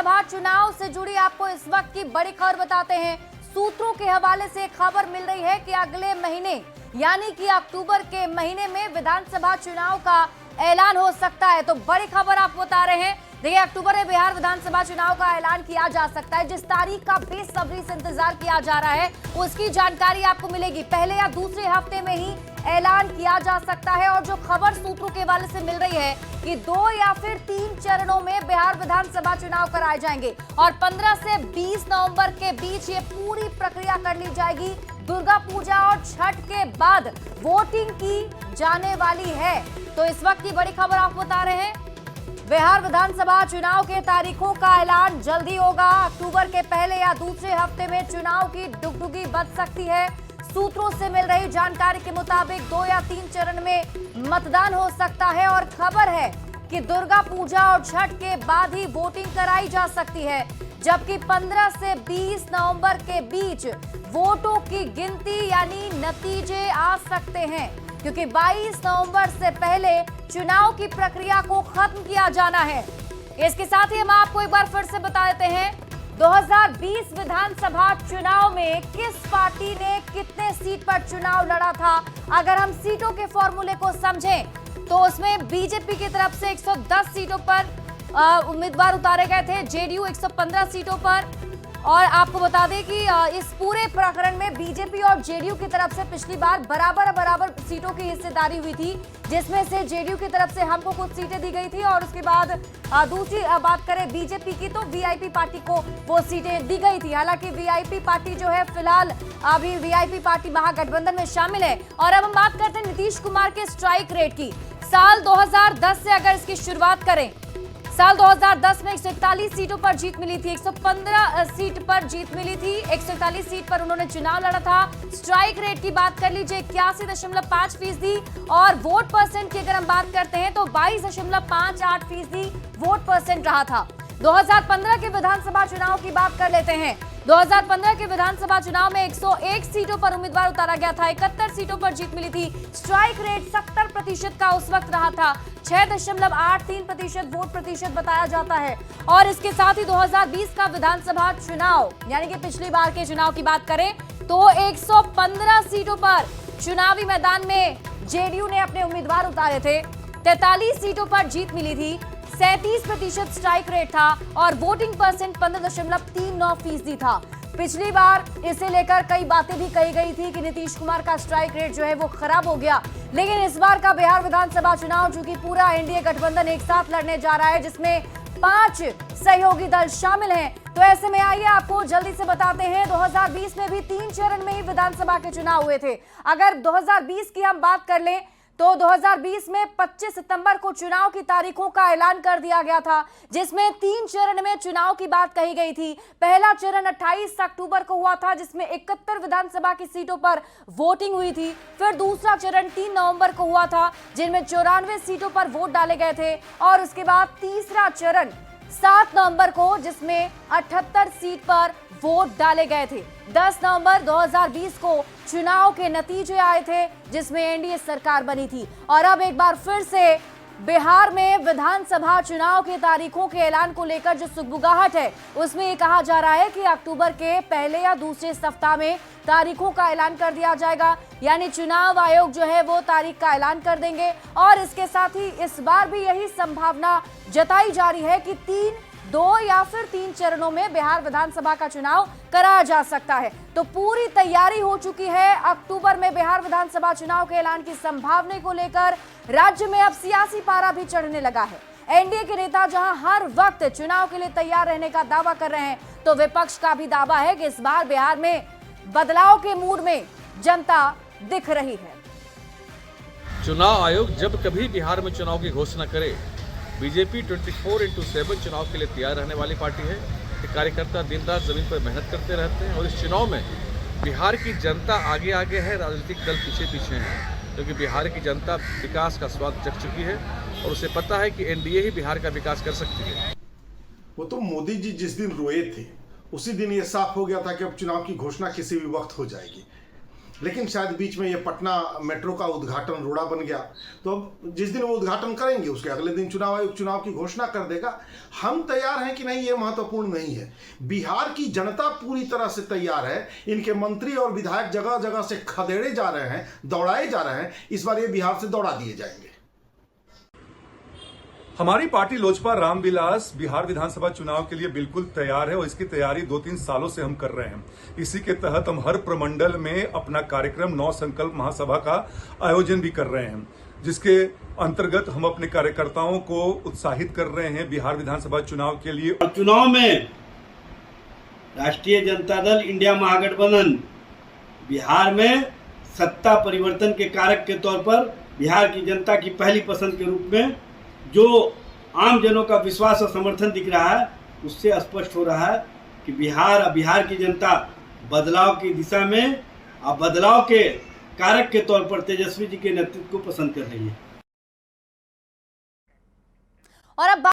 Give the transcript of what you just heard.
विधानसभा चुनाव से जुड़ी आपको इस वक्त की बड़ी खबर बताते हैं। सूत्रों के हवाले से खबर मिल रही है कि अगले महीने यानी कि अक्टूबर के महीने में विधानसभा चुनाव का ऐलान हो सकता है। तो बड़ी खबर आपको बता रहे हैं। देखिए, अक्टूबर में बिहार विधानसभा चुनाव का ऐलान किया जा सकता है। जिस तारीख का बेसब्री से इंतजार किया जा रहा है उसकी जानकारी आपको मिलेगी। पहले या दूसरे हफ्ते में ही ऐलान किया जा सकता है। और जो खबर सूत्रों के हवाले से मिल रही है कि 2 या फिर 3 चरणों में बिहार विधानसभा चुनाव कराए जाएंगे और 15 से 20 नवंबर के बीच ये पूरी प्रक्रिया कर ली जाएगी। दुर्गा पूजा और छठ के बाद वोटिंग की जाने वाली है। तो इस वक्त की बड़ी खबर आपको बता रहे हैं, बिहार विधानसभा चुनाव के तारीखों का ऐलान जल्दी होगा। अक्टूबर के पहले या दूसरे हफ्ते में चुनाव की डुगडुगी बज सकती है। सूत्रों से मिल रही जानकारी के मुताबिक 2 या 3 चरण में मतदान हो सकता है और खबर है कि दुर्गा पूजा और छठ के बाद ही वोटिंग कराई जा सकती है, जबकि 15 से 20 नवंबर के बीच वोटों की गिनती यानी नतीजे आ सकते हैं, क्योंकि 22 नवंबर से पहले चुनाव की प्रक्रिया को खत्म किया जाना है। इसके साथ ही हम आपको एक बार फिर से बता देते हैं 2020 विधानसभा चुनाव में किस पार्टी ने कितने सीट पर चुनाव लड़ा था। अगर हम सीटों के फॉर्मूले को समझें तो उसमें बीजेपी की तरफ से 110 सीटों पर उम्मीदवार उतारे गए थे, जेडीयू 115 सीटों पर। और आपको बता दें कि इस पूरे प्रकरण में बीजेपी और जेडीयू की तरफ से पिछली बार बराबर सीटों की हिस्सेदारी हुई थी, जिसमें से जेडीयू की तरफ से हमको कुछ सीटें दी गई थी और उसके बाद दूसरी बात करें बीजेपी की तो वीआईपी पार्टी को वो सीटें दी गई थी। हालांकि वीआईपी पार्टी जो है फिलहाल अभी वीआईपी पार्टी महागठबंधन में शामिल है। और अब हम बात करते हैं नीतीश कुमार के स्ट्राइक रेट की। साल 2010 से अगर इसकी शुरुआत करें, साल 2010 में 141 सीटों पर जीत मिली थी, 115 सीट पर जीत मिली थी, 141 सीट पर उन्होंने चुनाव लड़ा था। स्ट्राइक रेट की बात कर लीजिए 81.5% और वोट परसेंट की अगर हम बात करते हैं तो 22.58% वोट परसेंट रहा था। 2015 के विधानसभा चुनाव की बात कर लेते हैं। 2015 के विधानसभा चुनाव में 101 सीटों पर उम्मीदवार उतारा गया था, 71 सीटों पर जीत मिली थी। स्ट्राइक रेट 70% का उस वक्त रहा था, 6.83% वोट प्रतिशत बताया जाता है। और इसके साथ ही 2020 का विधानसभा चुनाव यानी कि पिछली बार के चुनाव की बात करें तो 115 सीटों पर चुनावी मैदान में जेडीयू ने अपने उम्मीदवार उतारे थे, 43 सीटों पर जीत मिली थी, 37% स्ट्राइक रेट था और वोटिंग परसेंट 15.39% था। पिछली बार इसे लेकर कई बातें भी कही गई थी कि नीतीश कुमार का स्ट्राइक रेट जो है वो खराब हो गया, लेकिन इस बार का बिहार विधानसभा चुनाव चूंकि पूरा एनडीए गठबंधन एक साथ लड़ने जा रहा है, जिसमें 5 सहयोगी दल शामिल हैं, तो ऐसे में आइए आपको जल्दी से बताते हैं 2020 में भी 3 चरण में ही विधानसभा के चुनाव हुए थे। अगर 2020 की हम बात कर लें तो 2020 में 25 सितंबर को चुनाव की तारीखों का ऐलान कर दिया गया था, जिसमें 3 चरण में चुनाव की बात कही गई थी। पहला चरण 28 अक्टूबर को हुआ था, जिसमें 71 विधानसभा की सीटों पर वोटिंग हुई थी। फिर दूसरा चरण 3 नवंबर को हुआ था, जिनमें 94 सीटों पर वोट डाले गए थे। और उसके बाद तीसरा चरण 7 नवंबर को, जिसमें 78 सीट पर वोट डाले गए थे। 10 नवंबर 2020 को चुनाव के नतीजे आए थे, जिसमें एनडीए सरकार बनी थी। और अब एक बार फिर से बिहार में विधानसभा चुनाव के तारीखों के ऐलान को लेकर जो सुगबुगाहट है, उसमें ये कहा जा रहा है कि अक्टूबर के पहले या दूसरे सप्ताह में तारीखों का ऐलान कर दिया जाएगा, यानी चुनाव आयोग जो है वो तारीख का ऐलान कर देंगे। और इसके साथ ही इस बार भी यही संभावना जताई जा रही है कि 2 या फिर 3 चरणों में बिहार विधानसभा का चुनाव कराया जा सकता है। तो पूरी तैयारी हो चुकी है। अक्टूबर में बिहार विधानसभा चुनाव के ऐलान की संभावना को लेकर राज्य में अब सियासी पारा भी चढ़ने लगा है। एनडीए के नेता जहां हर वक्त चुनाव के लिए तैयार रहने का दावा कर रहे हैं, तो विपक्ष का भी दावा है कि इस बार बिहार में बदलाव के मूड में जनता दिख रही है। चुनाव आयोग जब कभी बिहार में चुनाव की घोषणा करे, बीजेपी 24/7 चुनाव के लिए तैयार रहने वाली पार्टी है। कार्यकर्ता दिन रात जमीन पर मेहनत करते रहते हैं और इस चुनाव में बिहार की जनता आगे आगे है, राजनीतिक दल पीछे पीछे हैं, क्योंकि बिहार की जनता विकास का स्वाद चख चुकी है और उसे पता है कि एनडीए ही बिहार का विकास कर सकती है। वो तो मोदी जी जिस दिन रोए थे उसी दिन ये साफ हो गया था कि अब चुनाव की घोषणा किसी भी वक्त हो जाएगी। लेकिन शायद बीच में ये पटना मेट्रो का उद्घाटन रोड़ा बन गया। तो अब जिस दिन वो उद्घाटन करेंगे उसके अगले दिन चुनाव आयोग चुनाव की घोषणा कर देगा। हम तैयार हैं कि नहीं ये महत्वपूर्ण नहीं है। बिहार की जनता पूरी तरह से तैयार है। इनके मंत्री और विधायक जगह जगह से खदेड़े जा रहे हैं, दौड़ाए जा रहे हैं। इस बार ये बिहार से दौड़ा दिए जाएंगे। हमारी पार्टी लोजपा रामविलास बिहार विधानसभा चुनाव के लिए बिल्कुल तैयार है और इसकी तैयारी 2-3 सालों से हम कर रहे हैं। इसी के तहत हम हर प्रमंडल में अपना कार्यक्रम 9 संकल्प महासभा का आयोजन भी कर रहे हैं, जिसके अंतर्गत हम अपने कार्यकर्ताओं को उत्साहित कर रहे हैं बिहार विधानसभा चुनाव के लिए। चुनाव में राष्ट्रीय जनता दल इंडिया महागठबंधन बिहार में सत्ता परिवर्तन के कारक के तौर पर बिहार की जनता की पहली पसंद के रूप में जो आम जनों का विश्वास और समर्थन दिख रहा है, उससे स्पष्ट हो रहा है कि बिहार की जनता बदलाव की दिशा में और बदलाव के कारक के तौर पर तेजस्वी जी के नेतृत्व को पसंद कर रही है। और अब